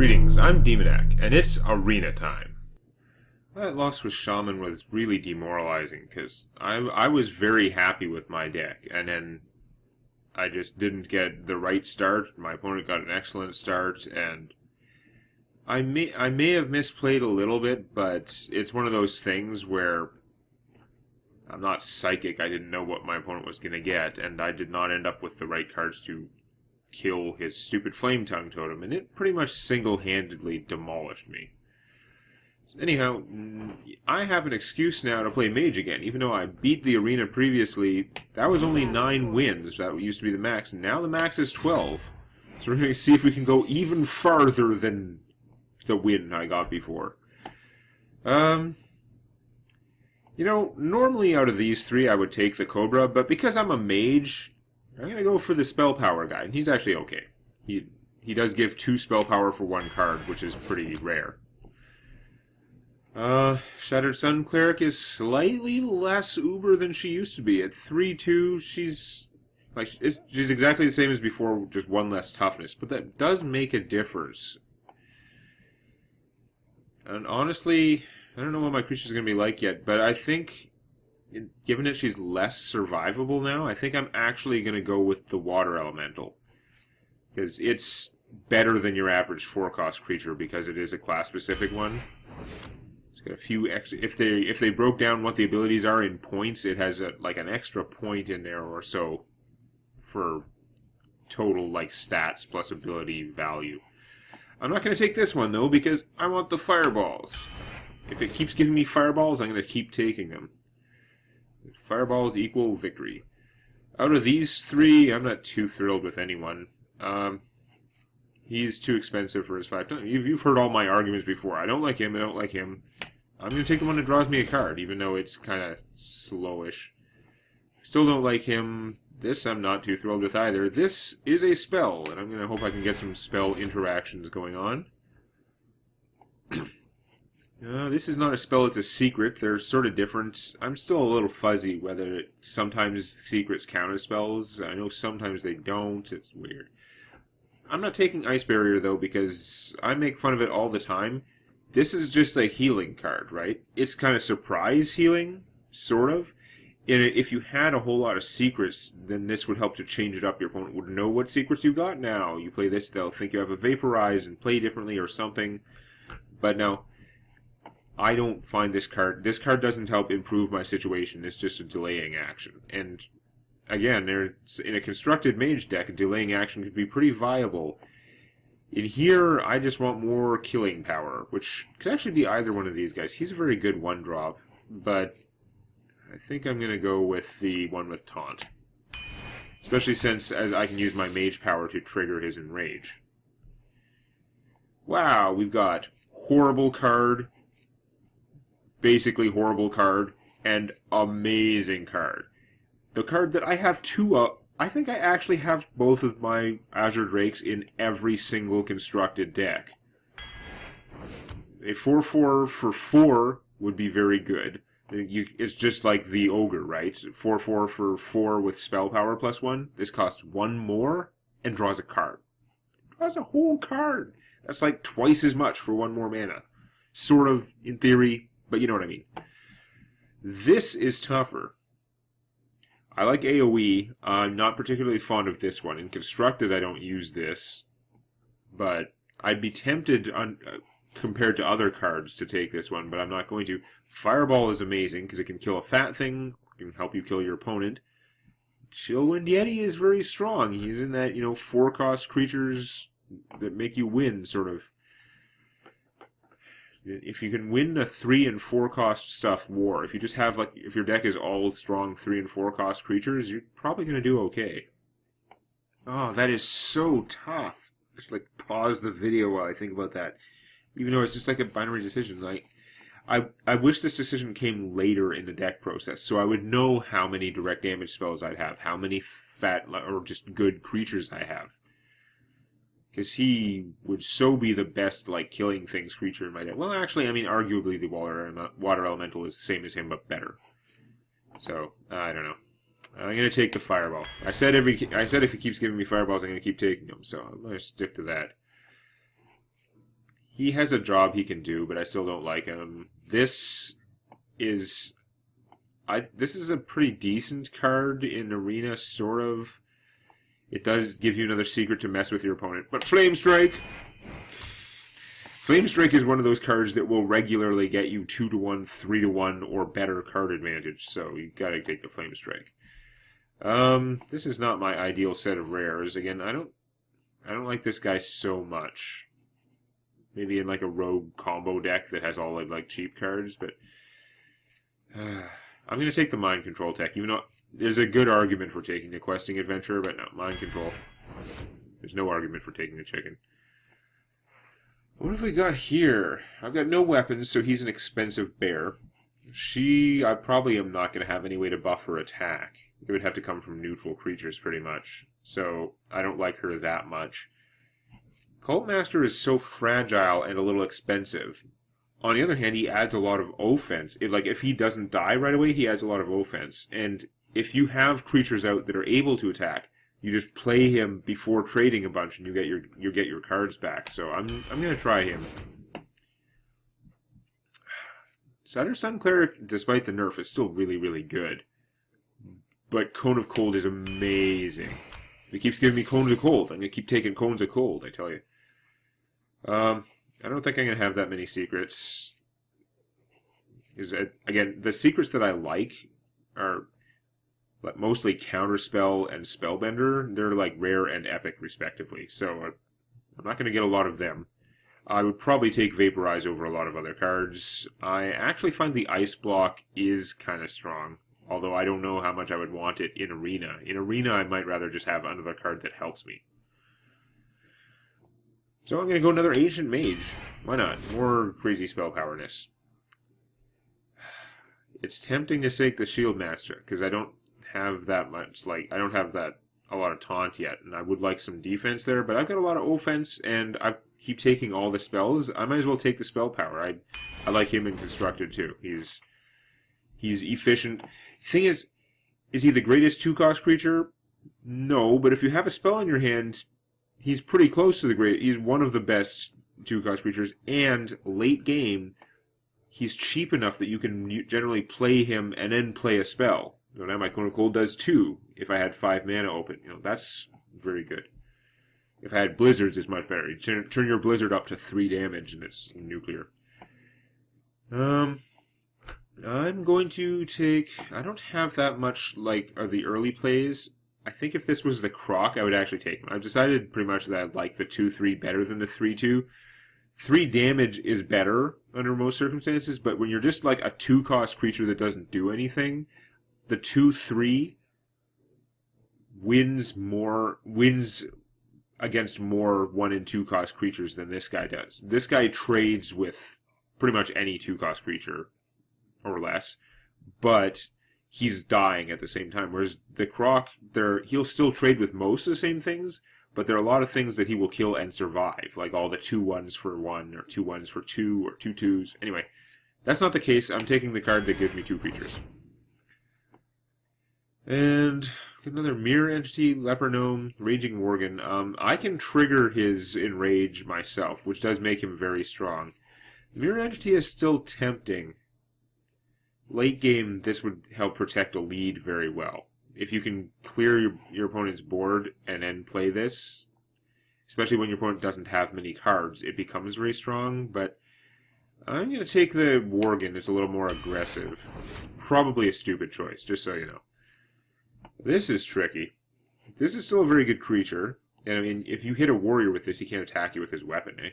Greetings, I'm Demonac, and it's arena time. That loss with Shaman was really demoralizing, because I was very happy with my deck, and then I just didn't get the right start. My opponent got an excellent start, and I may have misplayed a little bit, but it's one of those things where I'm not psychic. I didn't know what my opponent was going to get, and I did not end up with the right cards to kill his stupid Flame Tongue Totem, and it pretty much single-handedly demolished me. So anyhow, I have an excuse now to play Mage again. Even though I beat the arena previously, that was only 9 wins. That used to be the max. Now the max is 12. So we're going to see if we can go even farther than the win I got before. You know, normally out of these 3 I would take the Cobra, but because I'm a Mage, I'm going to go for the Spell Power guy, and he's actually okay. He does give 2 Spell Power for 1 card, which is pretty rare. Shattered Sun Cleric is slightly less uber than she used to be. At 3-2, she's exactly the same as before, just 1 less toughness, but that does make a difference. And honestly, I don't know what my creature's going to be like yet, but I think, given that she's less survivable now, I think I'm actually going to go with the Water Elemental. Because it's better than your average 4-cost creature, because it is a class-specific one. It's got a few extra... If they broke down what the abilities are in points, it has like an extra point in there or so for total stats plus ability value. I'm not going to take this one, though, because I want the Fireballs. If it keeps giving me Fireballs, I'm going to keep taking them. Fireballs equal victory. Out of these 3, I'm not too thrilled with anyone. He's too expensive for his 5. You've heard all my arguments before. I don't like him. I don't like him. I'm going to take the one that draws me a card, even though it's kind of slowish. Still don't like him. This I'm not too thrilled with either. This is a spell, and I'm going to hope I can get some spell interactions going on. This is not a spell, it's a secret. They're sort of different. I'm still a little fuzzy whether sometimes secrets count as spells. I know sometimes they don't. It's weird. I'm not taking Ice Barrier, though, because I make fun of it all the time. This is just a healing card, right? It's kind of surprise healing, sort of. And if you had a whole lot of secrets, then this would help to change it up. Your opponent would know what secrets you got now. You play this, they'll think you have a Vaporize and play differently or something. But no. I don't find this card doesn't help improve my situation. It's just a delaying action. And again, in a constructed Mage deck, a delaying action could be pretty viable. In here, I just want more killing power, which could actually be either one of these guys. He's a very good 1-drop, but I think I'm going to go with the one with Taunt. Especially since as I can use my Mage power to trigger his Enrage. Wow, we've got horrible card, basically horrible card, and amazing card. The card that I have 2 of, I think I actually have both of my Azure Drakes in every single constructed deck. A 4/4 for 4 would be very good. It's just like the Ogre, right? 4/4 for 4 with spell power plus 1. This costs 1 more and draws a card. Draws a whole card! That's like twice as much for 1 more mana. Sort of, in theory, but you know what I mean. This is tougher. I like AoE. I'm not particularly fond of this one. In Constructed, I don't use this. But I'd be tempted, compared to other cards, to take this one, but I'm not going to. Fireball is amazing, because it can kill a fat thing. It can help you kill your opponent. Chillwind Yeti is very strong. He's in that, 4-cost creatures that make you win, sort of. If you can win a 3 and 4 cost stuff war, if you just have if your deck is all strong 3 and 4 cost creatures, you're probably going to do okay. Oh, that is so tough. Just pause the video while I think about that. Even though it's just like a binary decision. I wish this decision came later in the deck process, so I would know how many direct damage spells I'd have, how many fat or just good creatures I have. Because he would so be the best, killing things creature in my deck. Well, actually, I mean, arguably the Water Elemental is the same as him, but better. So, I don't know. I'm going to take the Fireball. I said if he keeps giving me Fireballs, I'm going to keep taking them, so I'm going to stick to that. he has a job he can do, but I still don't like him. This is a pretty decent card in Arena, sort of. It does give you another secret to mess with your opponent. But Flame Strike! Flame Strike is one of those cards that will regularly get you 2-1, 3-1, or better card advantage, so you gotta take the Flame Strike. This is not my ideal set of rares. Again, I don't like this guy so much. Maybe in like a rogue combo deck that has all like cheap cards, but I'm gonna take the Mind Control tech, even though there's a good argument for taking the Questing Adventurer, but no, Mind Control. There's no argument for taking the chicken. What have we got here? I've got no weapons, so he's an expensive bear. I probably am not going to have any way to buff her attack. It would have to come from neutral creatures, pretty much. So, I don't like her that much. Cult Master is so fragile and a little expensive. On the other hand, he adds a lot of offense. If he doesn't die right away, he adds a lot of offense. And if you have creatures out that are able to attack, you just play him before trading a bunch, and you get your cards back. So I'm gonna try him. Sutter Sun Cleric, despite the nerf, is still really, really good. But Cone of Cold is amazing. It keeps giving me Cones of Cold. I'm gonna keep taking Cones of Cold, I tell you. I don't think I'm gonna have that many secrets. Again, the secrets that I like are mostly Counterspell and Spellbender. They're like rare and epic, respectively. So I'm not going to get a lot of them. I would probably take Vaporize over a lot of other cards. I actually find the Ice Block is kind of strong, although I don't know how much I would want it in Arena. In Arena, I might rather just have another card that helps me. So I'm going to go another Ancient Mage. Why not? More crazy spell powerness. It's tempting to take the Shield Master, because I don't have that much, I don't have a lot of taunt yet, and I would like some defense there, but I've got a lot of offense, and I keep taking all the spells. I might as well take the spell power. I like him in Constructed, too. He's efficient. Thing is he the greatest 2-cost creature? No, but if you have a spell in your hand, he's pretty close to the great. He's one of the best 2-cost creatures, and late game, he's cheap enough that you can generally play him and then play a spell. Now my Cone of Cold does 2 if I had 5 mana open. That's very good. If I had Blizzards, it's much better. You turn your Blizzard up to 3 damage and it's nuclear. I'm going to take... I don't have that much, the early plays. I think if this was the Croc, I would actually take him. I've decided pretty much that I like the 2-3 better than the 3-2. 3 damage is better under most circumstances, but when you're just like a 2-cost creature that doesn't do anything, the 2-3 wins against more 1- and 2-cost creatures than this guy does. This guy trades with pretty much any 2-cost creature, or less, but he's dying at the same time. Whereas the Croc, he'll still trade with most of the same things, but there are a lot of things that he will kill and survive, like all the 2-1s for 1, or 2-1s for 2, or 2-2s. Anyway, that's not the case. I'm taking the card that gives me 2 creatures. And another Mirror Entity, Leper Gnome, Raging Worgen. I can trigger his Enrage myself, which does make him very strong. Mirror Entity is still tempting. Late game, this would help protect a lead very well. If you can clear your opponent's board and then play this, especially when your opponent doesn't have many cards, it becomes very strong, but I'm going to take the Worgen. It's a little more aggressive. Probably a stupid choice, just so you know. This is tricky. This is still a very good creature. And I mean, if you hit a warrior with this, he can't attack you with his weapon, eh?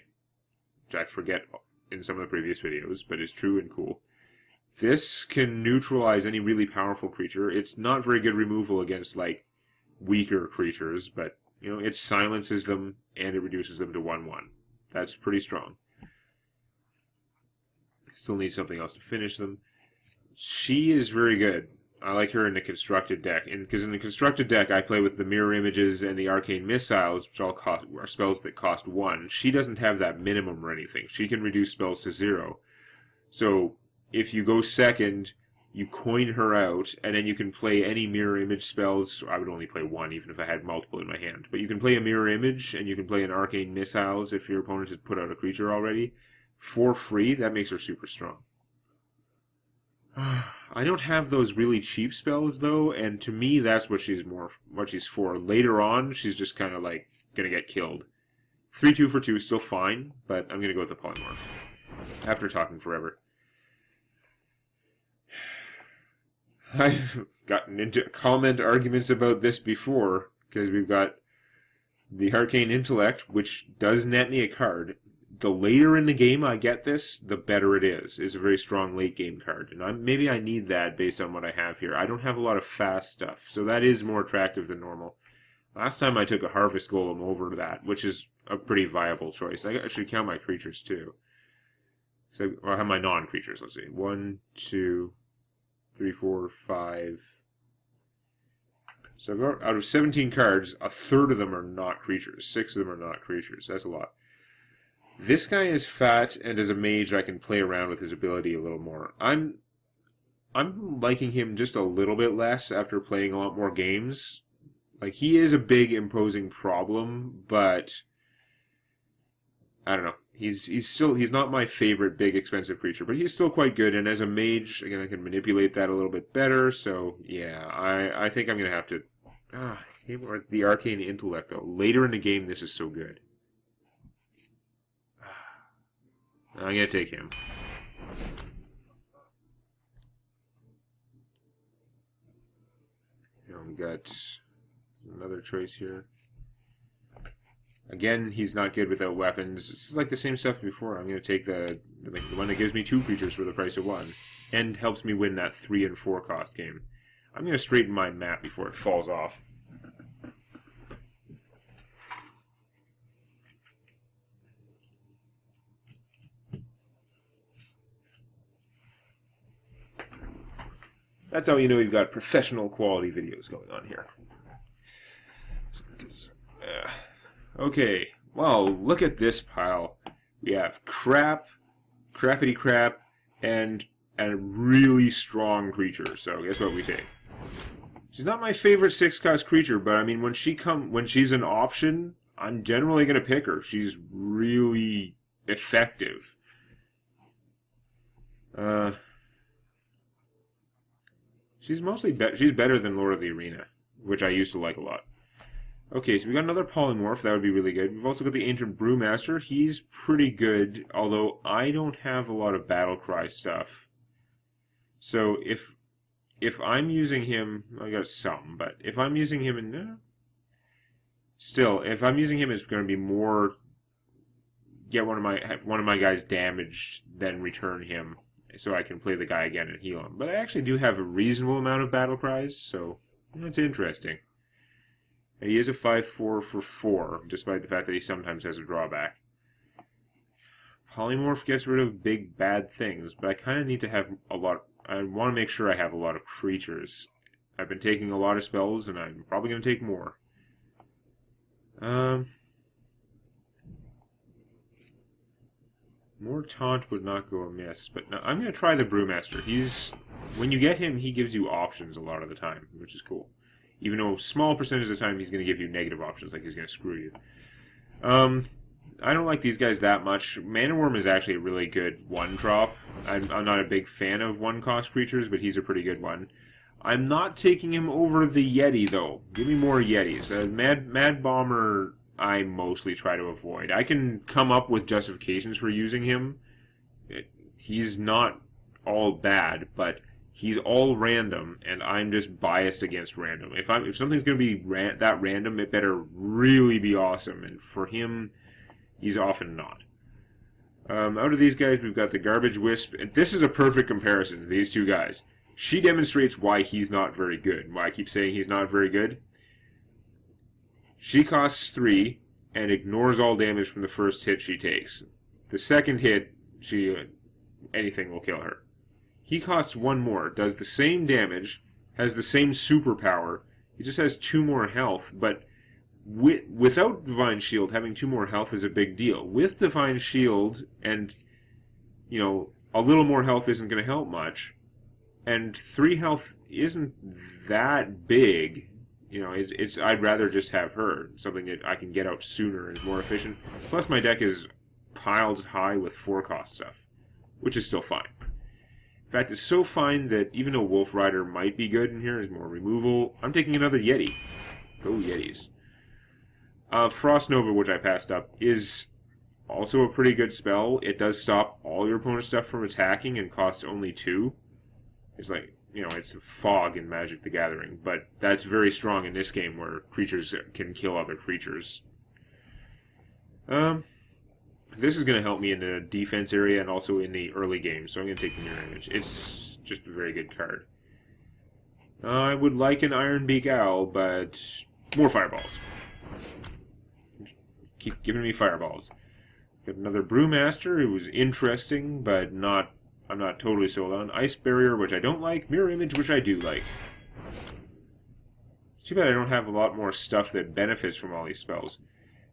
Which I forget in some of the previous videos, but is true and cool. This can neutralize any really powerful creature. It's not very good removal against, weaker creatures, but, it silences them and it reduces them to 1-1. That's pretty strong. Still need something else to finish them. She is very good. I like her in the Constructed deck, because in the Constructed deck I play with the Mirror Images and the Arcane Missiles, which all are spells that cost 1. She doesn't have that minimum or anything. She can reduce spells to 0. So if you go second, you coin her out, and then you can play any mirror image spells. I would only play one, even if I had multiple in my hand. But you can play a mirror image, and you can play an arcane missiles if your opponent has put out a creature already. For free, that makes her super strong. I don't have those really cheap spells, though, and to me, that's what she's for. Later on, she's just kind of like going to get killed. 3-2 for 2 is still fine, but I'm going to go with the polymorph. After talking forever. I've gotten into comment arguments about this before, because we've got the Arcane Intellect, which does net me a card. The later in the game I get this, the better it is. It's a very strong late game card, and maybe I need that based on what I have here. I don't have a lot of fast stuff, so that is more attractive than normal. Last time I took a Harvest Golem over that, which is a pretty viable choice. I should count my creatures too. So I have my non-creatures, let's see. 1, 2, 3, 4, 5. So I've got, out of 17 cards, a third of them are not creatures. 6 of them are not creatures. That's a lot. This guy is fat, and as a mage, I can play around with his ability a little more. I'm liking him just a little bit less after playing a lot more games. Like, he is a big, imposing problem, but I don't know. He's not my favorite big, expensive creature, but he's still quite good, and as a mage, again, I can manipulate that a little bit better, so, yeah, I think I'm going to have to... the Arcane Intellect, though. Later in the game, this is so good. I'm going to take him. We got another choice here. Again, he's not good without weapons. It's like the same stuff before. I'm going to take the one that gives me 2 creatures for the price of 1, and helps me win that 3 and 4 cost game. I'm going to straighten my map before it falls off. That's how you know you've got professional quality videos going on here. Okay, well, look at this pile. We have crap, crappity crap, and a really strong creature. So guess what we take? She's not my favorite 6-cost creature, but I mean, when she's an option, I'm generally going to pick her. She's really effective. She's better than Lord of the Arena, which I used to like a lot. Okay, so we got another polymorph. That would be really good. We've also got the Ancient Brewmaster. He's pretty good, although I don't have a lot of Battlecry stuff. So if I'm using him, I got some, but if I'm using him if I'm using him, it's going to be more get one of my guys damaged, then return him, so I can play the guy again and heal him. But I actually do have a reasonable amount of battle cries, so that's interesting. And he is a 5/4 for 4, despite the fact that he sometimes has a drawback. Polymorph gets rid of big bad things, but I kind of need to have a lot. I want to make sure I have a lot of creatures. I've been taking a lot of spells, and I'm probably going to take more. More taunt would not go amiss, but no, I'm going to try the Brewmaster. When you get him, he gives you options a lot of the time, which is cool. Even though a small percentage of the time he's going to give you negative options, like he's going to screw you. I don't like these guys that much. Mana Worm is actually a really good one-drop. I'm not a big fan of one-cost creatures, but he's a pretty good one. I'm not taking him over the Yeti, though. Give me more Yetis. Mad Bomber, I mostly try to avoid. I can come up with justifications for using him. He's not all bad, but he's all random, and I'm just biased against random. If something's going to be that random, it better really be awesome, and for him, he's often not. Out of these guys, we've got the Garbage Wisp. And this is a perfect comparison to these two guys. She demonstrates why he's not very good. Why I keep saying he's not very good. She costs 3 and ignores all damage from the first hit she takes. The second hit, anything will kill her. He costs 1 more, does the same damage, has the same superpower. He just has 2 more health, but without Divine Shield, having 2 more health is a big deal. With Divine Shield, and, a little more health isn't going to help much. And 3 health isn't that big. You know, I'd rather just have her, something that I can get out sooner and is more efficient. Plus my deck is piled high with 4-cost stuff, which is still fine. In fact, it's so fine that even though Wolf Rider might be good in here as more removal, I'm taking another Yeti. Go Yetis. Frost Nova, which I passed up, is also a pretty good spell. It does stop all your opponent's stuff from attacking and costs only 2. It's like, you know, it's fog in Magic the Gathering, but that's very strong in this game where creatures can kill other creatures. This is going to help me in the defense area and also in the early game, so I'm going to take the Mirror Image. It's just a very good card. I would like an Ironbeak Owl, but more Fireballs. Keep giving me Fireballs. Got another Brewmaster. It was interesting, but I'm not totally sold on. Ice Barrier, which I don't like. Mirror Image, which I do like. It's too bad I don't have a lot more stuff that benefits from all these spells.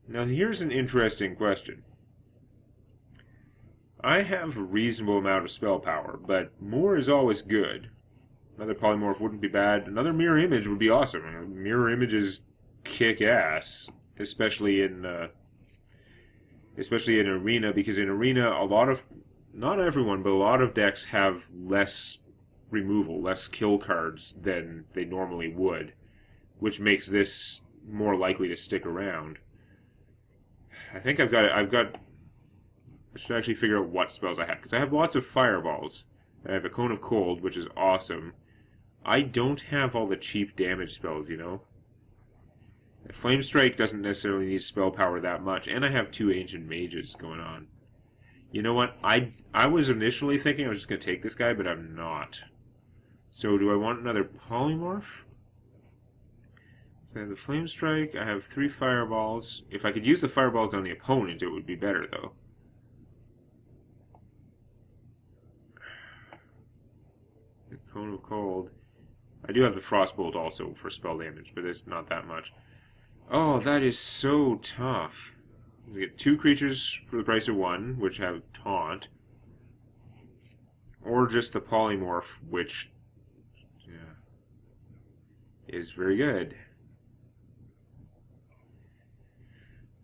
Now, here's an interesting question. I have a reasonable amount of spell power, but more is always good. Another Polymorph wouldn't be bad. Another Mirror Image would be awesome. Mirror Images kick ass, especially in Arena, because in Arena, not everyone, but a lot of decks have less removal, less kill cards than they normally would, which makes this more likely to stick around. I think I should actually figure out what spells I have, because I have lots of Fireballs. I have a Cone of Cold, which is awesome. I don't have all the cheap damage spells, you know? Flame Strike doesn't necessarily need spell power that much, and I have 2 Ancient Mages going on. You know what? I was initially thinking I was just going to take this guy, but I'm not. So do I want another Polymorph? So I have the Flame Strike, I have 3 Fireballs. If I could use the Fireballs on the opponent, it would be better, though. Cone of Cold. I do have the Frostbolt also for spell damage, but it's not that much. Oh, that is so tough. You get 2 creatures for the price of 1, which have Taunt. Or just the Polymorph, which is very good.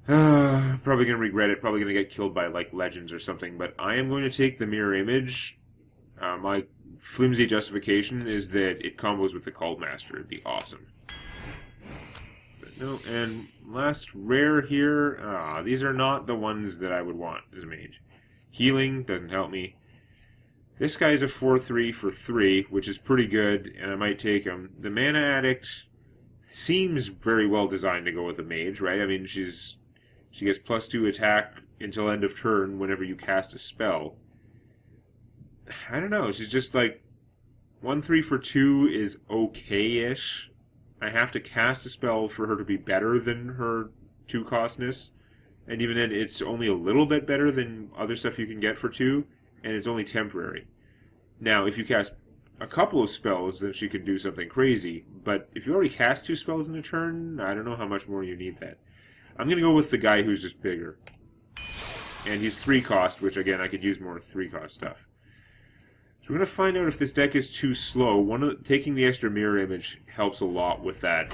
Probably going to regret it. Probably going to get killed by, like, Legends or something. But I am going to take the Mirror Image. My flimsy justification is that it combos with the Cult Master. It'd be awesome. But no, and last rare here. These are not the ones that I would want as a mage. Healing doesn't help me. This guy's a 4/3 for 3, which is pretty good, and I might take him. The Mana Addict seems very well designed to go with a mage, right? I mean, she gets +2 attack until end of turn whenever you cast a spell. I don't know, she's just like 1/3 for 2 is okay-ish. I have to cast a spell for her to be better than her 2-costness, and even then it's only a little bit better than other stuff you can get for 2, and it's only temporary. Now, if you cast a couple of spells, then she could do something crazy, but if you already cast 2 spells in a turn, I don't know how much more you need that. I'm going to go with the guy who's just bigger. And he's 3-cost, which again, I could use more 3-cost stuff. So we're going to find out if this deck is too slow. Taking the extra Mirror Image helps a lot with that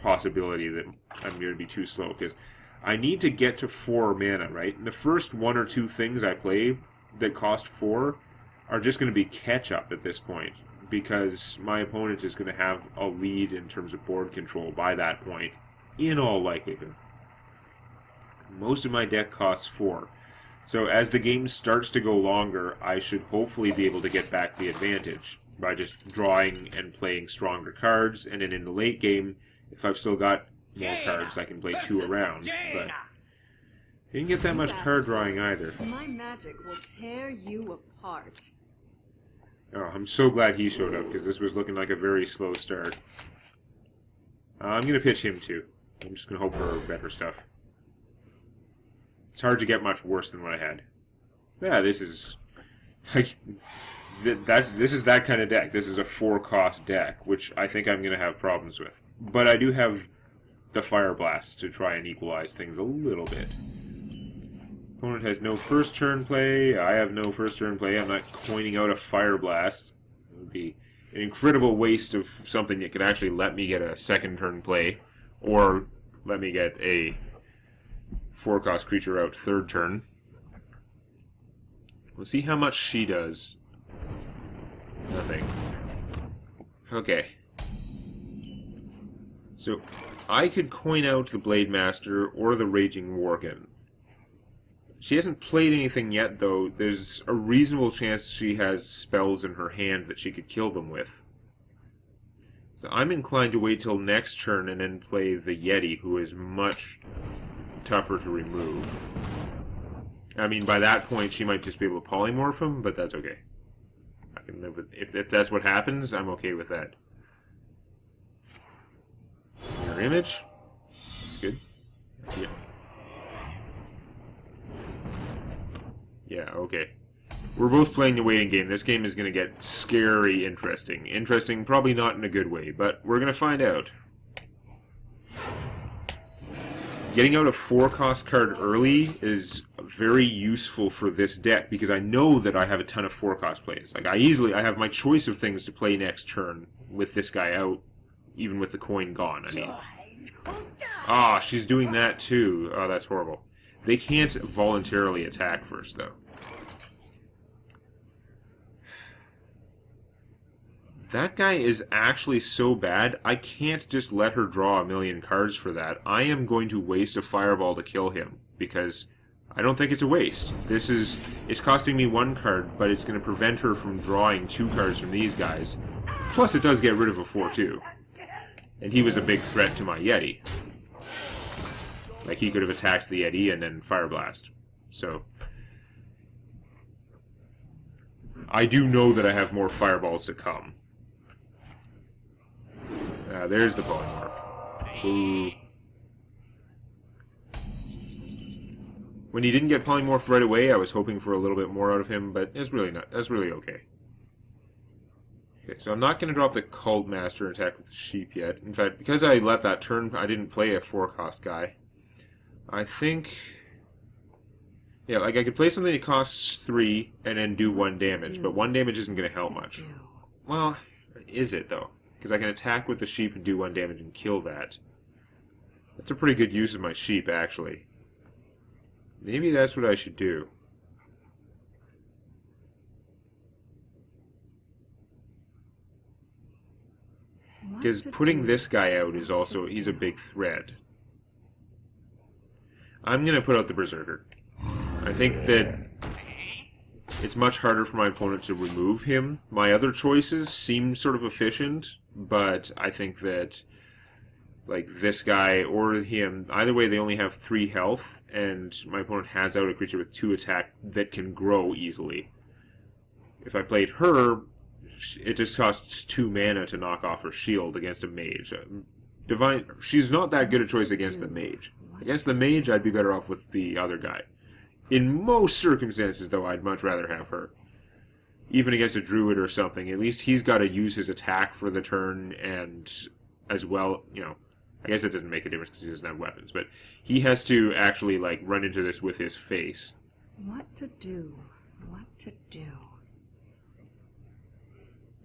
possibility that I'm going to be too slow, because I need to get to 4 mana, right? And the first 1 or 2 things I play that cost 4 are just going to be catch-up at this point, because my opponent is going to have a lead in terms of board control by that point, in all likelihood. Most of my deck costs 4. So as the game starts to go longer, I should hopefully be able to get back the advantage by just drawing and playing stronger cards, and then in the late game, if I've still got more cards, I can play 2 around. But you didn't get that much card drawing either. My magic will tear you apart. Oh, I'm so glad he showed up, because this was looking like a very slow start. I'm going to pitch him too. I'm just going to hope for better stuff. It's hard to get much worse than what I had. Yeah, this is like this is that kind of deck. This is a 4-cost deck, which I think I'm going to have problems with. But I do have the Fire Blast to try and equalize things a little bit. Opponent has no first turn play. I have no first turn play. I'm not coining out a Fire Blast. It would be an incredible waste of something that could actually let me get a second turn play, or let me get a 4-cost creature out third turn. We'll see how much she does. Nothing. Okay. So, I could coin out the Blade Master or the Raging Worgen. She hasn't played anything yet, though. There's a reasonable chance she has spells in her hand that she could kill them with. So I'm inclined to wait till next turn and then play the Yeti, who is much tougher to remove. I mean, by that point, she might just be able to polymorph him, but that's okay. I can live with... If that's what happens, I'm okay with that. Mirror image. That's good. Yeah. Yeah, okay. We're both playing the waiting game. This game is going to get scary interesting. Interesting, probably not in a good way, but we're going to find out. Getting out a 4-cost card early is very useful for this deck, because I know that I have a ton of 4-cost plays. Like, I have my choice of things to play next turn with this guy out, even with the coin gone. I mean, she's doing that too. Oh, that's horrible. They can't voluntarily attack first, though. That guy is actually so bad, I can't just let her draw a million cards for that. I am going to waste a fireball to kill him, because I don't think it's a waste. It's costing me 1 card, but it's going to prevent her from drawing 2 cards from these guys. Plus, it does get rid of a 4/2. And he was a big threat to my Yeti. Like, he could have attacked the Yeti and then Fire Blast. So, I do know that I have more fireballs to come. There's the polymorph. Ooh. When he didn't get polymorphed right away, I was hoping for a little bit more out of him, but it's really not. That's really okay. Okay, so I'm not going to drop the Cult Master and attack with the sheep yet. In fact, because I let that turn, I didn't play a 4-cost guy. I think... Yeah, like I could play something that costs 3 and then do 1 damage, but 1 damage isn't going to help much. Well, is it though? Because I can attack with the sheep and do 1 damage and kill that. That's a pretty good use of my sheep, actually. Maybe that's what I should do. Because putting this guy out is also, he's a big threat. I'm going to put out the Berserker. I think that it's much harder for my opponent to remove him. My other choices seem sort of efficient, but I think that, like, this guy or him, either way they only have 3 health, and my opponent has out a creature with 2 attack that can grow easily. If I played her, it just costs 2 mana to knock off her shield against a mage. She's not that good a choice against the mage. Against the mage, I'd be better off with the other guy. In most circumstances, though, I'd much rather have her. Even against a druid or something, at least he's got to use his attack for the turn, and as well, you know, I guess it doesn't make a difference because he doesn't have weapons, but he has to actually, like, run into this with his face. What to do? What to do?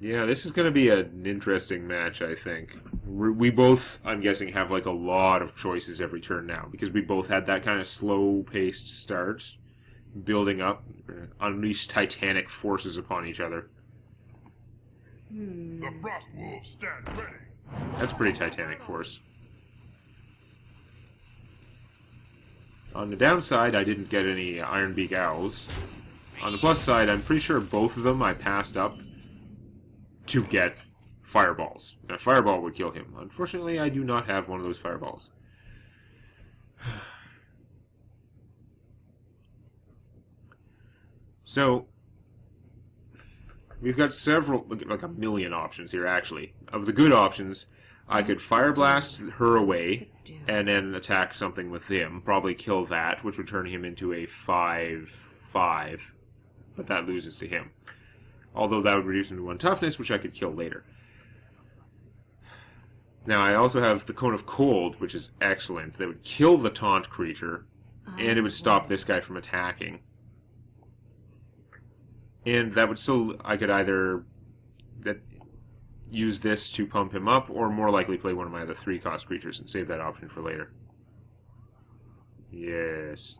Yeah, this is going to be an interesting match, I think. We both, I'm guessing, have like a lot of choices every turn now, because we both had that kind of slow-paced start, building up, unleash titanic forces upon each other. The Frost Wolves stand ready. That's pretty titanic force. On the downside, I didn't get any Ironbeak Owls. On the plus side, I'm pretty sure both of them I passed up to get fireballs. And a fireball would kill him. Unfortunately, I do not have one of those fireballs. So, we've got several, like a million options here, actually. Of the good options, I could Fire Blast her away, and then attack something with him. Probably kill that, which would turn him into a 5/5. But that loses to him. Although that would reduce him to 1 toughness, which I could kill later. Now, I also have the Cone of Cold, which is excellent. That would kill the taunt creature, and it would stop this guy from attacking. And that would still, I could either, use this to pump him up, or more likely play one of my other 3-cost creatures and save that option for later. Yes.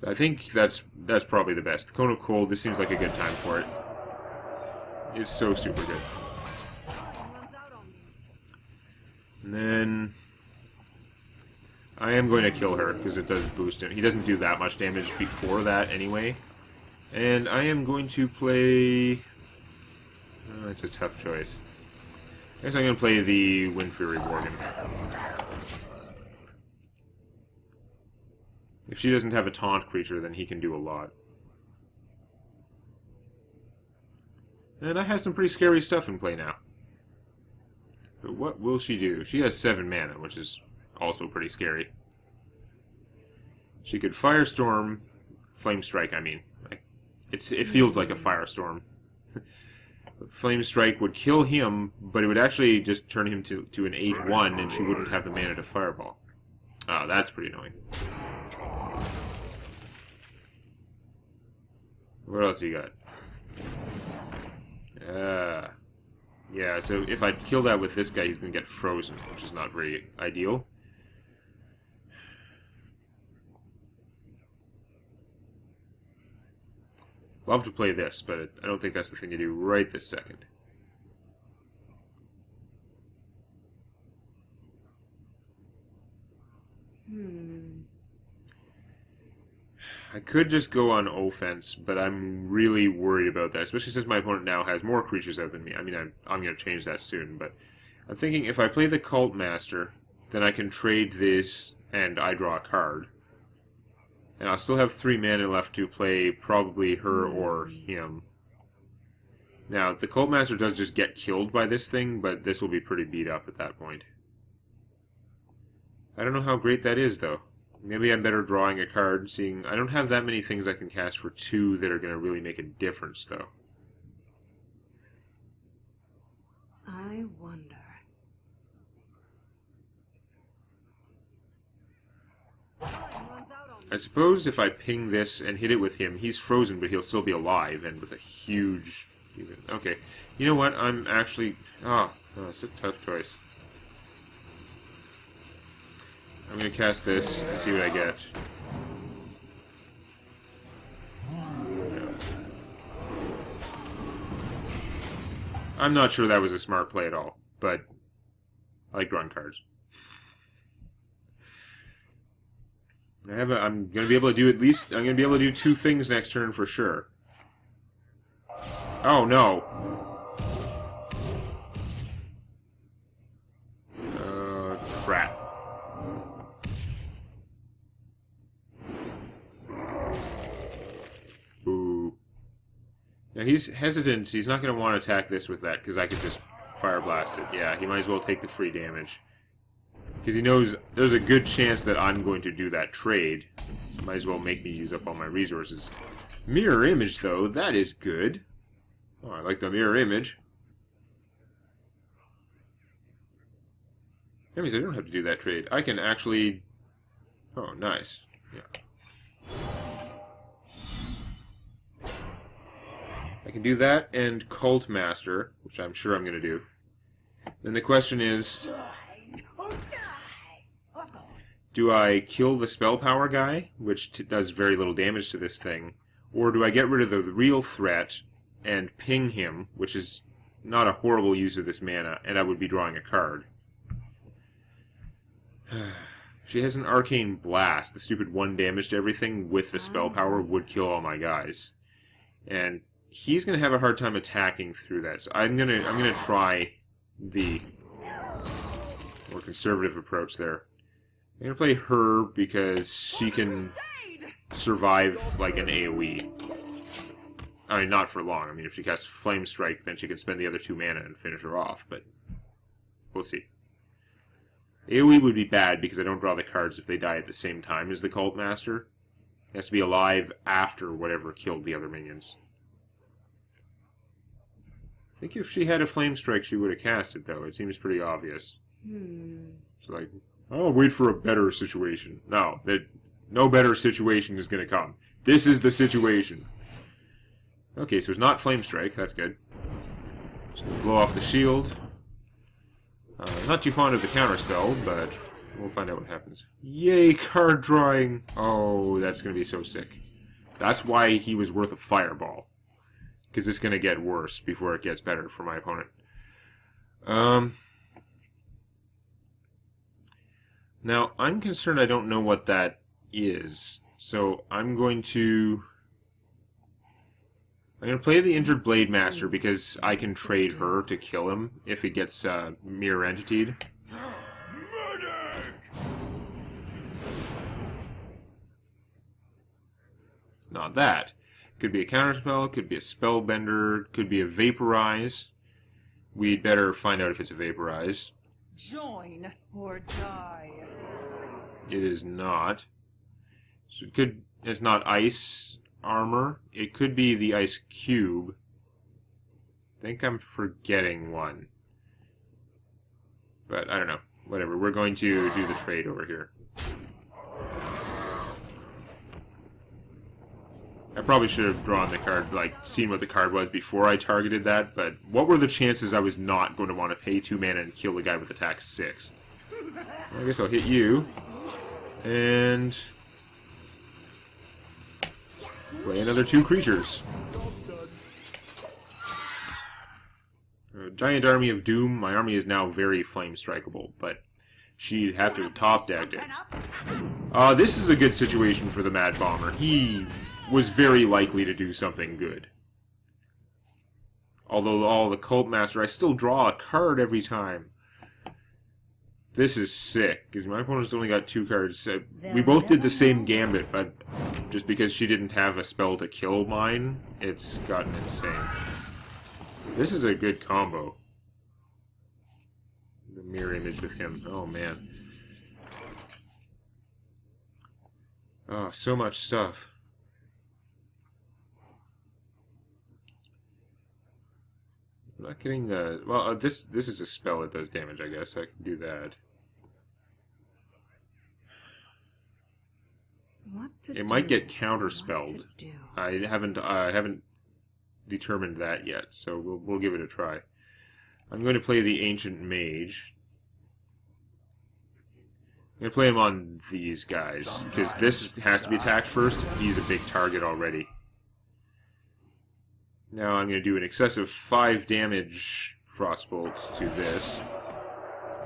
I think that's probably the best. Cone of Cold, this seems like a good time for it. It's so super good. And then I am going to kill her, because it does boost him. He doesn't do that much damage before that anyway. And I am going to play... Oh, it's a tough choice. I guess I'm going to play the Wind Fury Worgen. If she doesn't have a taunt creature, then he can do a lot. And I have some pretty scary stuff in play now. But what will she do? She has 7 mana, which is also pretty scary. She could Firestorm, Flame Strike, I mean. It feels like a Firestorm. Flame Strike would kill him, but it would actually just turn him to an 8/1, and she wouldn't have the mana to Fireball. Oh, that's pretty annoying. What else you got? Yeah, so if I kill that with this guy, he's going to get frozen, which is not very ideal. Love to play this, but I don't think that's the thing to do right this second. I could just go on offense, but I'm really worried about that, especially since my opponent now has more creatures out than me. I mean, I'm going to change that soon, but I'm thinking if I play the Cult Master, then I can trade this and I draw a card. And I'll still have 3 mana left to play probably her or him. Now, the Cult Master does just get killed by this thing, but this will be pretty beat up at that point. I don't know how great that is, though. Maybe I'm better drawing a card, seeing... I don't have that many things I can cast for 2 that are going to really make a difference, though. I wonder. I suppose if I ping this and hit it with him, he's frozen, but he'll still be alive, and with a huge... Okay. You know what? I'm actually... Oh, it's a tough choice. I'm going to cast this and see what I get. I'm not sure that was a smart play at all, but I like drawing cards. I'm going to be able to do I'm going to be able to do 2 things next turn for sure. Oh no! Crap. Ooh. Now he's hesitant. He's not going to want to attack this with that, because I could just Fire Blast it. Yeah, he might as well take the free damage. Because he knows there's a good chance that I'm going to do that trade. Might as well make me use up all my resources. Mirror Image, though, that is good. Oh, I like the Mirror Image. That means I don't have to do that trade. I can actually... Oh, nice. Yeah. I can do that and Cult Master, which I'm sure I'm going to do. Then the question is... Do I kill the Spell Power guy, which does very little damage to this thing, or do I get rid of the real threat and ping him, which is not a horrible use of this mana, and I would be drawing a card? She has an Arcane Blast. The stupid 1 damage to everything with the Spell Power would kill all my guys. And he's going to have a hard time attacking through that, so I'm gonna try the more conservative approach there. I'm going to play her because she can survive like an AoE. I mean, not for long. I mean, if she casts Flame Strike, then she can spend the other 2 mana and finish her off, but we'll see. AoE would be bad because I don't draw the cards if they die at the same time as the Cult Master. It has to be alive after whatever killed the other minions. I think if she had a Flame Strike, she would have cast it, though. It seems pretty obvious. It's like... I'll wait for a better situation. No, no better situation is going to come. This is the situation. Okay, so it's not Flame Strike. That's good. Just gonna blow off the shield. Not too fond of the counter spell, but we'll find out what happens. Yay, card drawing! Oh, that's gonna be so sick. That's why he was worth a fireball. Because it's gonna get worse before it gets better for my opponent. Now, I'm concerned I don't know what that is. So I'm going to play the Injured Blade Master because I can trade her to kill him if it gets mirror entitied. Not that. Could be a counterspell, could be a spellbender, could be a vaporize. We'd better find out if it's a vaporize. Join or die. It is not. So it's not ice armor. It could be the ice cube. I think I'm forgetting one. But I don't know. Whatever. We're going to do the trade over here. I probably should have drawn the card, like, seen what the card was before I targeted that, but what were the chances I was not going to want to pay 2 mana and kill the guy with attack 6? I guess I'll hit you. And play another 2 creatures. Giant Army of Doom. My army is now very flame strikeable, but she'd have to top deck it. This is a good situation for the Mad Bomber. He was very likely to do something good. Although all the Cult Master, I still draw a card every time. This is sick, because my opponent's only got 2 cards. We both did the same gambit, but just because she didn't have a spell to kill mine, it's gotten insane. This is a good combo. The mirror image with him. Oh, man. Oh, so much stuff. I'm not getting the... Well, this is a spell that does damage, I guess. I can do that. It might get counterspelled. I haven't determined that yet, so we'll give it a try. I'm going to play the Ancient Mage. I'm going to play him on these guys, because this has to be attacked first. He's a big target already. Now I'm going to do an excessive 5 damage Frostbolt to this,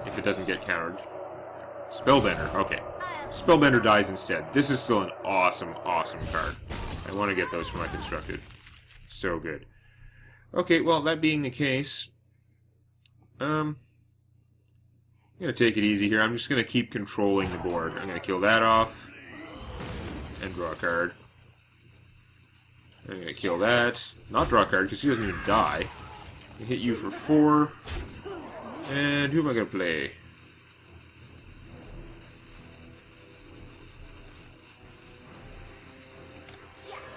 if it doesn't get countered. Spellbender, okay. Spellbender dies instead. This is still an awesome, awesome card. I want to get those for my constructed. So good. Okay, well, that being the case, I'm going to take it easy here. I'm just going to keep controlling the board. I'm going to kill that off and draw a card. I'm going to kill that. Not draw a card because he doesn't even die. I'm going to hit you for 4. And who am I going to play?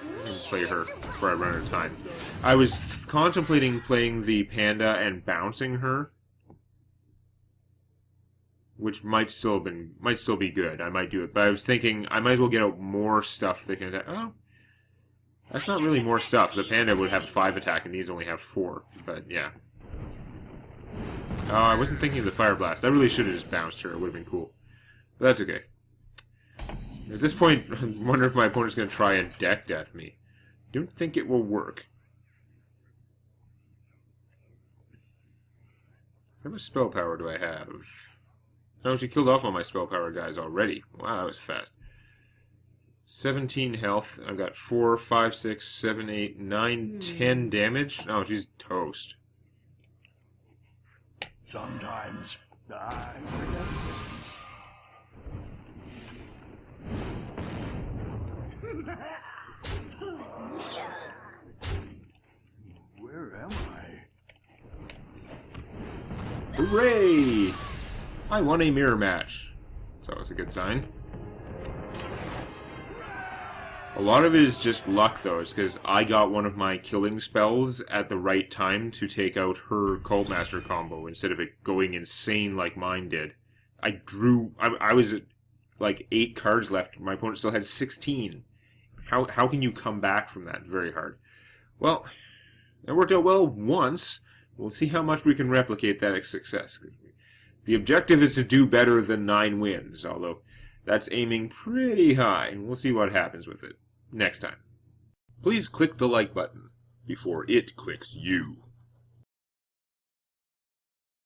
I'm going to play her before I run out of time. I was contemplating playing the panda and bouncing her, which might still be good. I might do it, but I was thinking I might as well get out more stuff that can attack. Oh, that's not really more stuff. The panda would have 5 attack, and these only have 4. But yeah. Oh, I wasn't thinking of the fire blast. I really should have just bounced her. It would have been cool. But that's okay. At this point, I wonder if my opponent's going to try and deck death me. Don't think it will work. How much spell power do I have? Oh, she killed off all my spell power guys already. Wow, that was fast. 17 health. I've got 4, 5, 6, 7, 8, 9, 10 damage. Oh, she's toast. Sometimes I forget. Where am I? Hooray! I won a mirror match. So that's a good sign. A lot of it is just luck, though, because I got one of my killing spells at the right time to take out her Cult Master combo instead of it going insane like mine did. I was at like 8 cards left. My opponent still had 16. How can you come back from that? Very hard. Well, it worked out well once. We'll see how much we can replicate that success. The objective is to do better than 9 wins, although that's aiming pretty high, and we'll see what happens with it next time. Please click the like button before it clicks you.